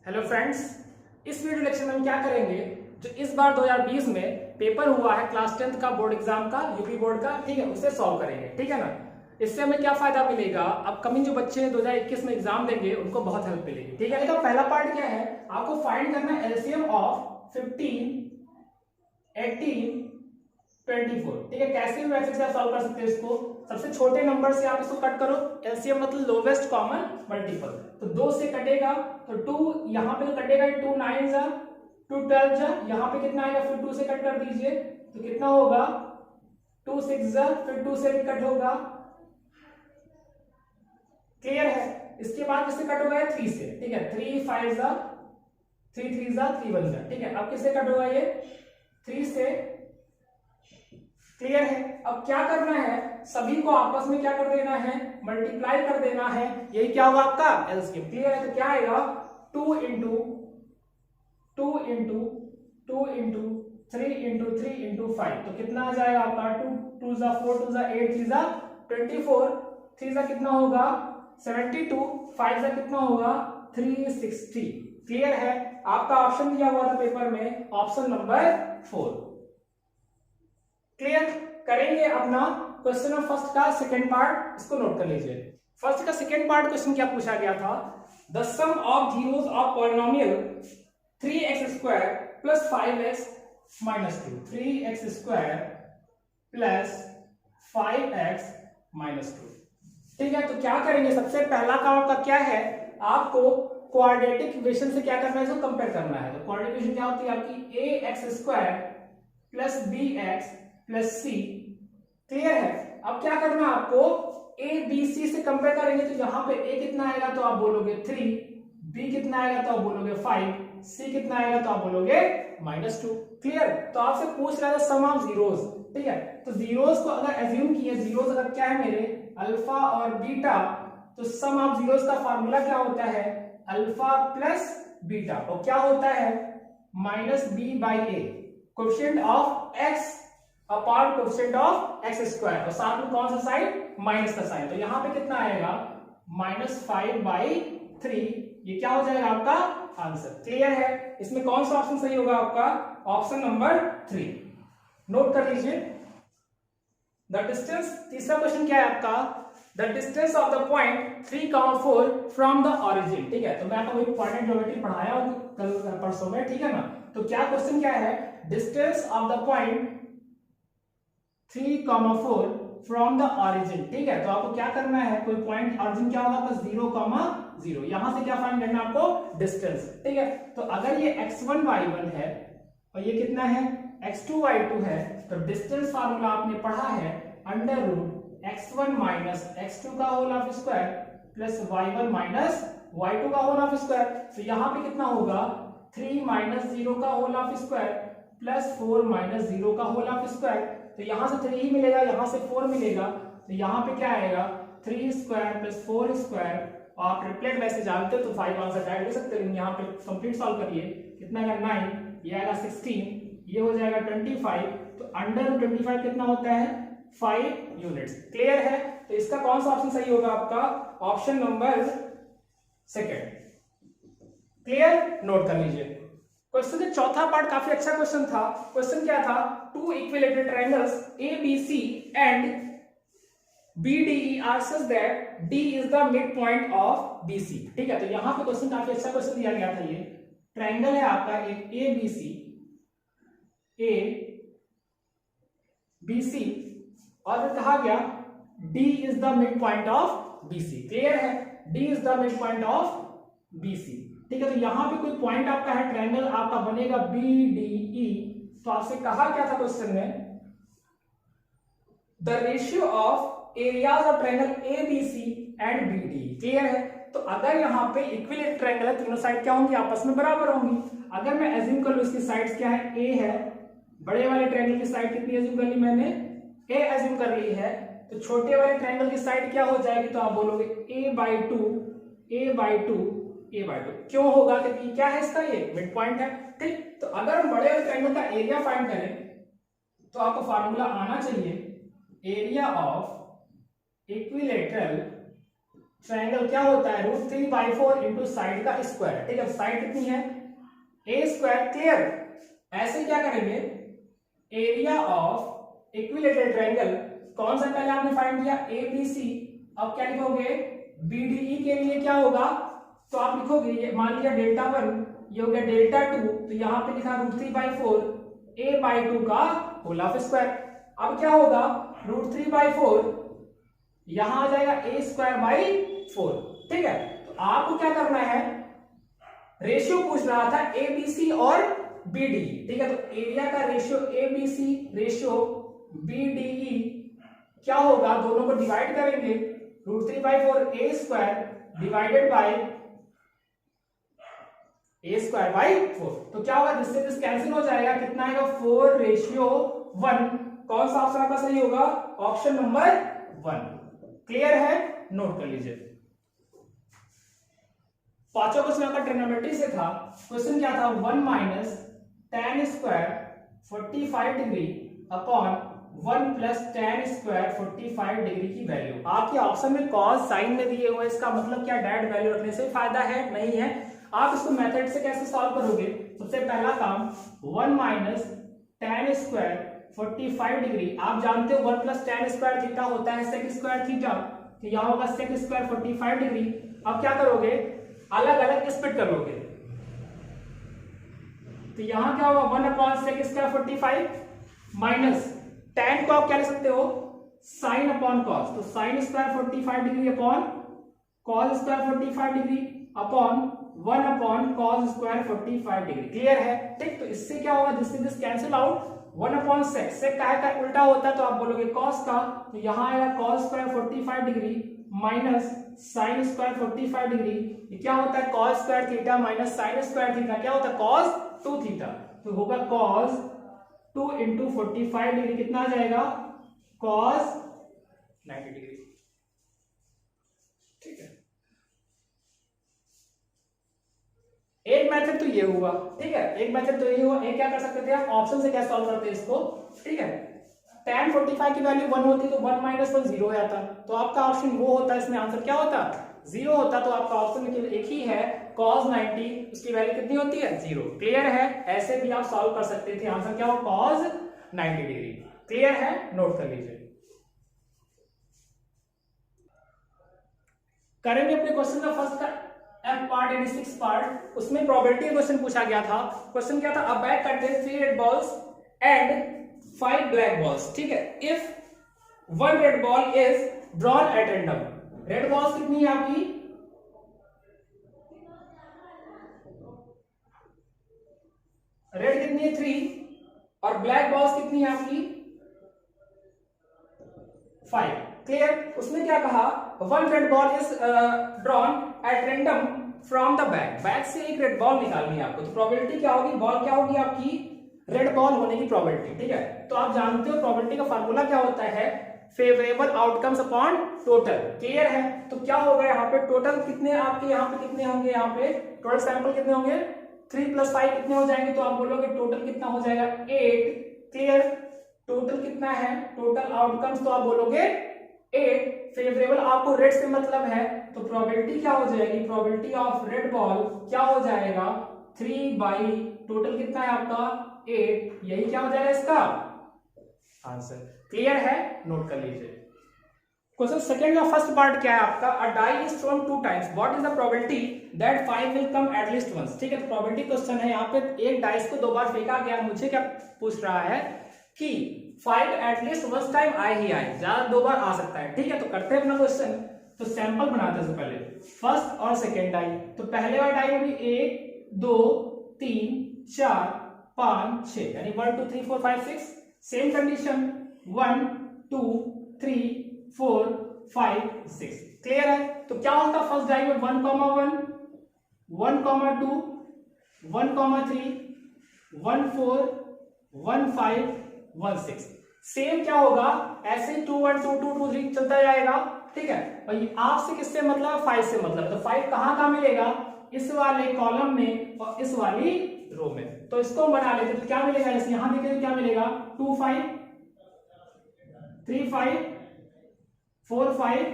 Hello friends, इस video lecture में हम क्या करेंगे, जो इस बार 2020 में पेपर हुआ है क्लास 10th का बोर्ड एग्जाम का, यूपी बोर्ड का, ठीक है, उसे सॉल्व करेंगे। ठीक है ना। इससे हमें क्या फायदा मिलेगा, अपकमिंग जो बच्चे 2021 में एग्जाम देंगे उनको बहुत हेल्प मिलेगी। ठीक है। तो पहला पार्ट क्या है, आपको फाइंड करना है एलसीएम ऑफ 15, 18, 24। ठीक है। कैसे भी वैसे से आप सॉल्व कर सकते हैं इसको। सबसे छोटे नंबर से आप इसको कट करो। एलसीएम मतलब लोवेस्ट कॉमन मल्टीपल। तो 2 से कटेगा तो 2 यहाँ पे तो कटेगा, 2 9 जा, 2 12 जा, यहाँ पे कितना आएगा, फिर 2 से कट कर दीजिए तो कितना होगा, 2 6 जा, फिर 2 से भी कट होगा। क्लियर है। इसके बाद किससे कट होगा, 3 से। ठीक है। 3 5 जा, 3 3 जा, 3 1 जा। ठीक है। अब किससे कट होगा, ये 3 से। क्लियर है। अब क्या करना है, सभी को आपस में क्या कर देना है, मल्टीप्लाई कर देना है। यही क्या होगा आपका एलसीएम। क्लियर है। तो क्या आएगा, 2 into 2 into 2 into 3 into 3 into 5। तो कितना आ जाएगा आपका, 2 2 जा 4, 2 जा 8, 3 जा 24, 3 जा कितना होगा 72, 5 जा कितना होगा 360। क्लियर है। आपका ऑप्शन दिया हुआ था पेपर में, ऑप्शन नंबर 4। क्लियर। करेंगे अपना क्वेश्चन ऑफ फर्स्ट का सेकंड पार्ट, इसको नोट कर लीजिए। फर्स्ट का सेकंड पार्ट क्वेश्चन क्या पूछा गया था, the sum of zeros of polynomial 3x² plus 5x minus 2। 3x² plus 5x minus 2। ठीक है। तो क्या करेंगे, सबसे पहला काम आपका क्या है, आपको क्वाड्रेटिक इक्वेशन से क्या करना है, इसको कंपेयर करना है। तो क्वाड्रेटिक इक्वेशन क्या होती है आपकी, ax² प्लस bx प्लस सी। क्लियर है। अब क्या करना है आपको, ए बी सी से कंपेयर करेंगे तो यहां पे ए कितना आएगा तो आप बोलोगे 3, बी कितना आएगा तो आप बोलोगे 5, सी कितना आएगा तो आप बोलोगे -2। क्लियर। तो आपसे पूछ रहा था सम ऑफ जीरोस। ठीक है। तो जीरोस को अगर एज्यूम किए, जीरोस अगर क्या है मेरे, अल्फा और बीटा, तो सम ऑफ जीरोस का फार्मूला क्या होता है, अल्फा प्लस बीटा, और क्या होता है -b/a, coefficient of x upon coefficient of x², और साथ में कौन सा साइन, माइनस का साइन। तो यहां पे कितना आएगा -5/3। ये क्या हो जाएगा आपका आंसर। क्लियर है। इसमें कौन सा ऑप्शन सही होगा आपका, ऑप्शन नंबर 3। नोट कर लीजिए। द डिस्टेंस, तीसरा क्वेश्चन क्या है आपका, the distance of the point 3, 4 from the origin. ठीक है। तो मैं आपको पॉइंट ज्योमेट्री पढ़ाया हूं कल परसों में। ठीक है ना। तो क्या क्वेश्चन क्या है, distance of the point 3, 4 from the origin. ठीक है। तो आपको क्या करना है, कोई पॉइंट ऑरिजिन क्या होगा आपका 0, 0, यहां से क्या फाइंड करना है आपको, डिस्टेंस। ठीक है। तो अगर ये x1 y1 है और ये कितना है x2 y2 है, तो डिस्टेंस फार्मूला आपने पढ़ा है √x1 माइनस x2 का whole of square plus y1 minus y2 का होल ऑफ स्क्वायर। तो यहां पे कितना होगा, 3 - 0 का होल ऑफ स्क्वायर प्लस 4 - 0 का होल ऑफ स्क्वायर। तो यहां से 3 ही मिलेगा, यहां से 4 मिलेगा, तो यहां पे क्या आएगा 3² प्लस 4²। आप ट्रिपलेट वैसे जानते हो तो 5 आंसर डायरेक्ट दे सकते हो, लेकिन यहाँ पे कंप्लीट सॉल्व करिए। कितना आएगा 9, ये आएगा 16, ये हो जाएगा 25। तो अंडर 25 कितना होता है, 5 यूनिट्स। क्लियर है। तो इसका कौन सा ऑप्शन सही होगा आपका, ऑप्शन नंबर 2। क्लियर। नोट कर लीजिए। क्वेश्चन का चौथा पार्ट काफी अच्छा क्वेश्चन था। क्वेश्चन क्या था, 2 equilateral triangles ABC and BDE are such that D is the mid point of BC। ठीक है। तो यहां पे क्वेश्चन काफी अच्छा क्वेश्चन दिया गया था। ये ट्रायंगल है आपका एक ABC, ABC, और फिर कहा गया D is the mid point of BC। Clear है। D is the mid point of BC। ठीक है। तो यहां पे कोई पॉइंट आपका है, ट्रायंगल आपका बनेगा BDE। तो आपसे कहा क्या था क्वेश्चन में, the ratio of areas of triangle ABC and BDE। Clear है। तो अगर यहाँ पे इक्विलेटरल ट्रायंगल है, तीनों साइड क्या होंगी, आपस में बराबर होंगी। अगर मैं एज्यूम कर लूं इसकी साइड्स क्या है, A है, बड़े वाले ट्रायंगल की साइड कितनी एज्यूम कर ली मैंने, A एज्यूम कर ली है, तो छोटे वाले ट्रायंगल की साइड क्या हो जाएगी, तो आप बोलोगे A/2 क्यों होगा, क्योंकि क्या है इसका, ये मिड पॉइंट है। ठीक। तो अगर हम बड़े वाले ट्रायंगल का एरिया फाइंड करें तो आपको फार्मूला आना चाहिए, एरिया ऑफ इक्विलेटरल ट्रायंगल क्या होता है, √3/4 इंटू साइड का स्क्वायर। ठीक है, साइड कितनी है, ए स्क्वायर। क्लियर, ऐसे क्या करेंगे, एरिया ऑफ इक्विलेटरल ट्रायंगल कौन सा पहले आपने फाइंड किया, ABC। अब क्या लिखोगे, BDE के लिए क्या होगा, तो आप लिखोगे ये मान लिया Δ1, ये हो गया Δ2, तो यहां पे लिखा √3/4 A/2 का होल ऑफ स्क्वायर। अब क्या होगा, √3/4 यहां आ जाएगा A²/4। ठीक है, तो आपको क्या करना है, रेशियो पूछ रहा था ABC और BDE। ठीक है, तो एरिया का रेशियो ABC रेशियो BDE क्या होगा, दोनों को डिवाइड करेंगे, √3/4 A² डिवाइडेड बाय A²/4। तो क्या होगा, जिससे दिस कैंसिल हो जाएगा, कितना आएगा, 4:1। कौन सा ऑप्शन आपका सही होगा, ऑप्शन नंबर 1। क्लियर है, नोट कर लीजिए। पांचों क्वेश्चन आपका ट्रिग्नोमेट्री से था। क्वेश्चन क्या था, 1 - tan² 45 degree upon 1 + tan² 45 degree की वैल्यू। आपके ऑप्शन में कॉस साइन में दिए हुए, इसका मतलब क्या, डायरेक्ट वैल्यू रखने से फायदा है, नहीं है। आप इसको मेथड से कैसे सॉल्व करोगे, सबसे पहला काम 1 - tan² 45 डिग्री, आप जानते हो 1 + tan² थीटा होता है sec² थीटा, तो यहां होगा sec² 45 डिग्री। अब क्या करोगे, अलग अलग स्प्लिट कर लोगे, तो यहां क्या होगा, 1/sec² 45 माइनस tan को आप क्या लिख सकते हो, sin अपॉन cos, तो sin² 45 degree upon cos² 45 degree upon 1/cos² 45 degree. Clear है, ठीक। तो इससे क्या होगा, जिससे this cancel out, 1/sec, sec का उल्टा होता है तो आप बोलोगे cos का, तो यहां आएगा cos² 45 degree minus sin² 45 degree. ये क्या होता है, cos² theta minus sin² theta, क्या होता है, cos 2 थीटा, तो होगा cos 2 × 45 डिग्री, कितना आ जाएगा, cos 90 डिग्री। ठीक है, एक मेथड तो ये हुआ। ठीक है, एक मेथड तो ये हुआ। एक क्या कर सकते थे आप, ऑप्शन से क्या सॉल्व करते हैं इसको। ठीक है, tan 45 की वैल्यू 1 होती तो 1 - 1 0 हो जाता, तो आपका ऑप्शन वो होता, इसमें आंसर क्या होता, 0 होता। तो आपका ऑप्शन में केवल एक ही है, cos 90, उसकी वैल्यू कितनी होती है, 0। क्लियर है, ऐसे भी आप सॉल्व कर सकते थे, आंसर क्या हो, cos 90 डिग्री। क्लियर है, नोट कर लीजिए। करेंगे अपने क्वेश्चन का फर्स्ट F पार्ट यानी 6 पार्ट, उसमें प्रोबेबिलिटी क्वेश्चन पूछा गया था। क्वेश्चन क्या था, अ bag contains 3 red balls and 5 black balls. ठीक है, if 1 red ball is drawn at random, red balls कितनी है आपकी, रेड कितनी है 3, और ब्लैक बॉल्स कितनी है आपकी 5। क्लियर, उसने क्या कहा, 1 red ball is drawn at random from the bag, bag से एक रेड बॉल निकालनी है आपको, तो प्रोबेबिलिटी क्या होगी, बॉल क्या होगी आपकी, रेड बॉल होने की प्रोबेबिलिटी। ठीक है, तो आप जानते हो प्रोबेबिलिटी का फार्मूला क्या होता है, favourable outcomes upon total. Clear है, तो क्या होगा यहाँ पे, टोटल कितने आपके यहाँ पे कितने होंगे, यहाँ पे टोटल सैंपल कितने होंगे, 3 + 5 कितने हो जाएंगे, तो आप बोलोगे टोटल कितना हो जाएगा 8। क्लियर, टोटल कितना है, टोटल आउटकम्स, तो आप बोलोगे 8। फेवरेबल आपको रेड से मतलब है, तो प्रोबेबिलिटी क्या हो जाएगी, प्रोबेबिलिटी ऑफ रेड बॉल क्या हो जाएगा, 3 टोटल कितना है आपका 8, यही क्या हो जाएगा इसका आंसर। क्लियर है, नोट कर लीजिए। क्वेश्चन सेकंड का फर्स्ट पार्ट क्या है आपका, a die is thrown 2 times, what is the probability that 5 will come at least once. ठीक है, तो प्रोबेबिलिटी क्वेश्चन है, यहाँ पे एक डाइस को 2 बार फेंका गया, मुझे क्या पूछ रहा है कि 5 एटलीस्ट फर्स्ट टाइम आए ही आए, ज्यादा 2 बार आ सकता है। ठीक है, तो करते हैं अपना क्वेश्चन, तो सैंपल बनाते हैं पहले फर्स्ट और सेकेंड डाई। तो पहले वाले डाई में भी 1 2 3 4 5 6, यानी 1 2 3 4 5 6। Same condition 1 2 3 4 5 6। क्लियर है, तो क्या होता फर्स्ट डाई में 1 1 1 2 1 3 1 4 1 5 1 6। सेम क्या होगा, ऐसे ही 2 1 2 2 2 3 चलता जाएगा। ठीक है, और ये आपसे किससे मतलब, 5 से मतलब, तो 5 कहाँ मिलेगा, इस वाले कॉलम में और इस वाली रो में। तो इसको बना लेते तो क्या मिलेगा, जैसे यहां देखें तो क्या मिलेगा, 2 5 3 5 4 5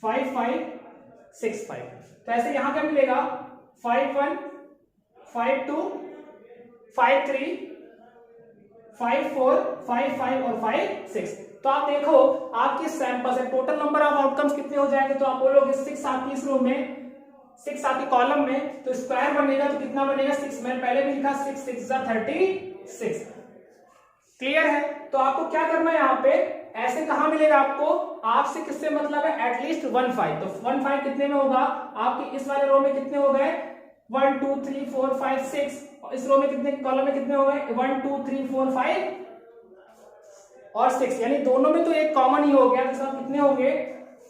5565। तो ऐसे यहां क्या मिलेगा 51 52 53 54 55 और 56। तो आप देखो आपके सैंपल से टोटल नंबर ऑफ आउटकम्स कितने हो जाएंगे, तो आप बोलोगे 6 आती इस रो में, 6 आती कॉलम में, तो स्क्वायर बनेगा तो कितना बनेगा 6। मैंने पहले भी लिखा 6 6 36। क्लियर है। तो आपको क्या करना है यहाँ पे, ऐसे कहां मिलेगा आपको, आपसे किससे मतलब है एटलीस्ट 15। तो 15 कितने में होगा आपके इस वाले रो में कितने हो गए 1 2 3 4 5 6, इस रो में कितने कॉलम में कितने हो गए 1 2 3 4 5 और 6, यानी दोनों में तो एक कॉमन ही हो गया। तो सब कितने हो गए,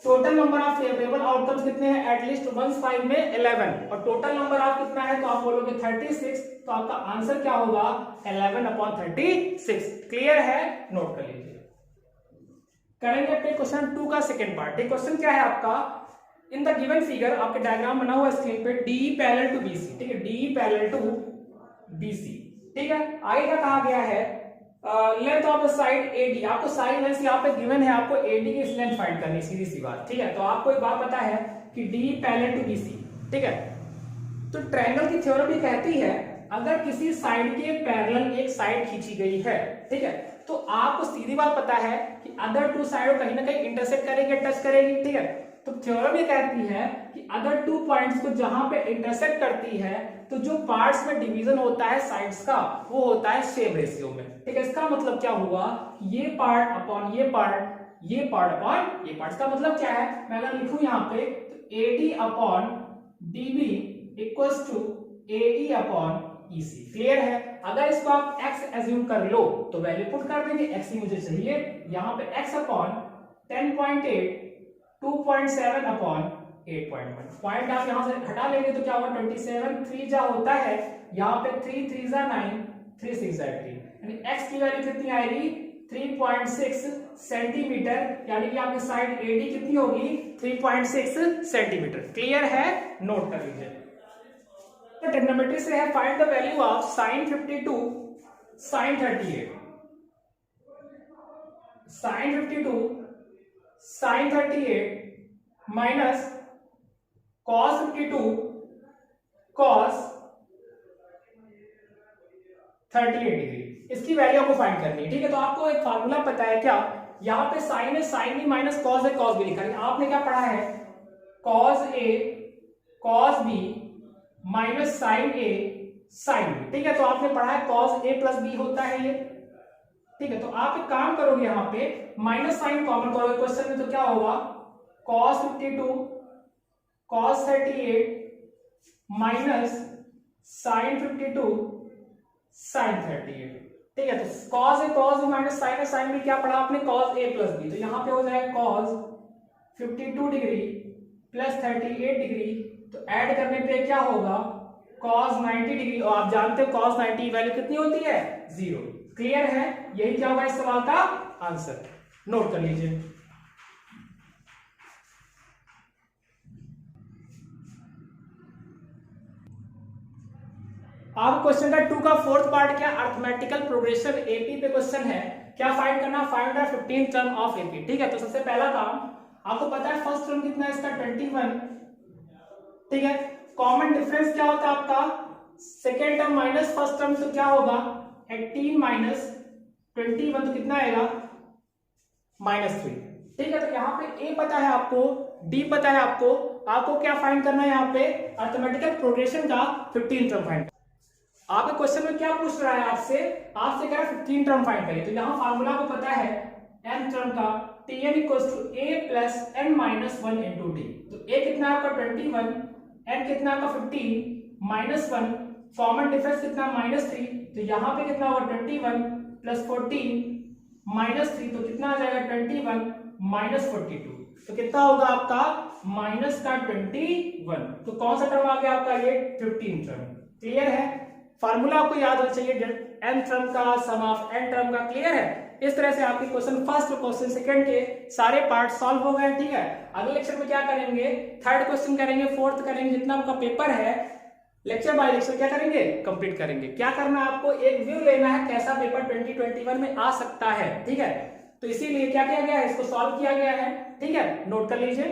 total number of favourable outcomes कितने हैं एटलीस्ट 15 में 11, और टोटल नंबर ऑफ कितना है तो आप बोलोगे 36। तो आपका आंसर क्या होगा 11/36। क्लियर है, नोट कर लीजिए। करेंगे अपने क्वेश्चन 2 का सेकंड पार्ट। क्वेश्चन क्या है आपका, इन द गिवन फिगर, आपके डायग्राम बना हुआ स्क्रीन पे, डी पैरेलल टू बीसी। ठीक है, डी पैरेलल टू बीसी। ठीक है, आगे क्या कहा गया है, length of the side A D, आपको साइड लेंथ यहाँ पे गिवन है, आपको एडी की लेंथ फाइंड करनी, सीधी सी बात। ठीक है, तो आपको एक बात पता है कि डी पैरेलल टू बीसी। ठीक है, तो ट्रायंगल की थ्योरम भी कहती है अगर किसी साइड के पैरेलल एक साइड खींची गई है, ठीक है, तो आपको सीधी बात पता है कि अदर टू साइड कहीं ना कहीं इंटरसेक्ट करेंगे, टच करेगी। ठीक है, तो थ्योरम ये कहती है कि अदर 2 पॉइंट्स को जहां पे इंटरसेक्ट करती है तो जो पार्ट्स में डिवीजन होता है साइड्स का वो होता है सेम रेशियो में। ठीक है, इसका मतलब क्या हुआ, ये पार्ट अपॉन ये पार्ट, ये पार्ट अपॉन ये पार्ट। इसका मतलब क्या है, मैं अगर लिखूं यहाँ पे तो AD upon DB equals to AE upon EC। Clear है। अगर इसको आप x एज्यूम कर लो तो वैल्यू पुट कर देंगे, x ही मुझे चाहिए, यहाँ पे x अपॉन 10.8 2.7 अपॉन 8.1। पॉइंट आप यहां से हटा लेंगे तो क्या होगा 27, 3 जा होता है, यहाँ पे 3 3 जा 9, 3 6 जा 18, यानी x की वैल्यू कितनी आएगी 3.6 सेंटीमीटर, यानी कि आपकी साइड AD कितनी होगी 3.6 सेंटीमीटर। क्लियर है, नोट कर लीजिए। तो ट्रिग्नोमेट्री से है, find the value of sin 52 sin 38, sin 52 sin 38 minus cos 52 cos 38 degree, इसकी वैल्यू आपको फाइंड करनी है। ठीक है, तो आपको एक फार्मूला पता है क्या, यहाँ पे साइन है, साइन भी माइनस कॉस है, कॉस भी लिखा है। आपने क्या पढ़ा है cos A cos B minus sine A sine B। ठीक है, तो आपने पढ़ा है cos A प्लस B होता है ये। ठीक है, तो आप एक काम करोगे, यहाँ पे माइनस साइन कॉमन करोगे क्वेश्चन में, तो क्या होगा cos 52 cos 38 minus sin 52 sin 38। ठीक है, तो cos A cos B minus sin A sin B क्या पढ़ा आपने cos A प्लस B, तो यहाँ पे हो जाएगा cos 52 डिग्री प्लस 38 डिग्री, तो ऐड करने पे क्या होगा cos 90 डिग्री, और आप जानते हो cos 90 की वैल्यू कितनी होती है 0। क्लियर है, यही क्या होगा इस सवाल का आंसर, नोट कर लीजिए। अब क्वेश्चन का 2 का फोर्थ पार्ट क्या, अर्थमेटिकल प्रोग्रेशन एपी पे क्वेश्चन है, क्या फाइंड करना, find the 15th term of AP. ठीक है, तो सबसे पहला काम आपको पता है फर्स्ट टर्म कितना है इसका 21। ठीक है, कॉमन डिफरेंस क्या होता है आपका second term minus first term, तो क्या होगा 18 माइनस 21, तो कितना आएगा -3। ठीक है, तो यहाँ पे ए पता है आपको, डी पता है आपको, आपको क्या फाइंड करना है यहाँ पे अर्थमेटिकल प्रोग्रेशन का 15 टर्म फाइंड। आपके क्वेश्चन में क्या पूछ रहा है आपसे कह रहा है 15 टर्म फाइंड करिए, तो यहाँ फार्मूला को पता है n टर्म का Tn equals to a plus n minus 1 into D. तो a कितना है आपका 21, n कितना आपका 15 माइनस 1, कॉमन डिफरेंस कितना -3, तो यहाँ पे कितना होगा 21 प्लस 14 -3, तो कितना आ जाएगा 21 माइनस 42, तो कितना होगा आपका माइनस का 21। तो कौन सा टर्म आ गया आपका ये 15 टर्म। क्लियर है, फार्मूला आपको याद होना चाहिए n टर्म का सम ऑफ n टर्म का। क्लियर है, इस तरह से आपके क्वेश्चन फर्स्ट और क्वेश्चन सेकंड के सारे पार्ट सॉल्व हो गए। ठीक है, अगले लेक्चर में क्या करेंगे, थर्ड क्वेश्चन करेंगे, फोर्थ करेंगे, जितना आपका पेपर है लेक्चर बाय लेक्चर क्या करेंगे कंप्लीट करेंगे। क्या करना है आपको, एक व्यू लेना है कैसा पेपर 2021 में आ सकता है। ठीक है, तो इसीलिए क्या किया गया है, इसको सॉल्व किया गया है। ठीक है, नोट कर लीजिए।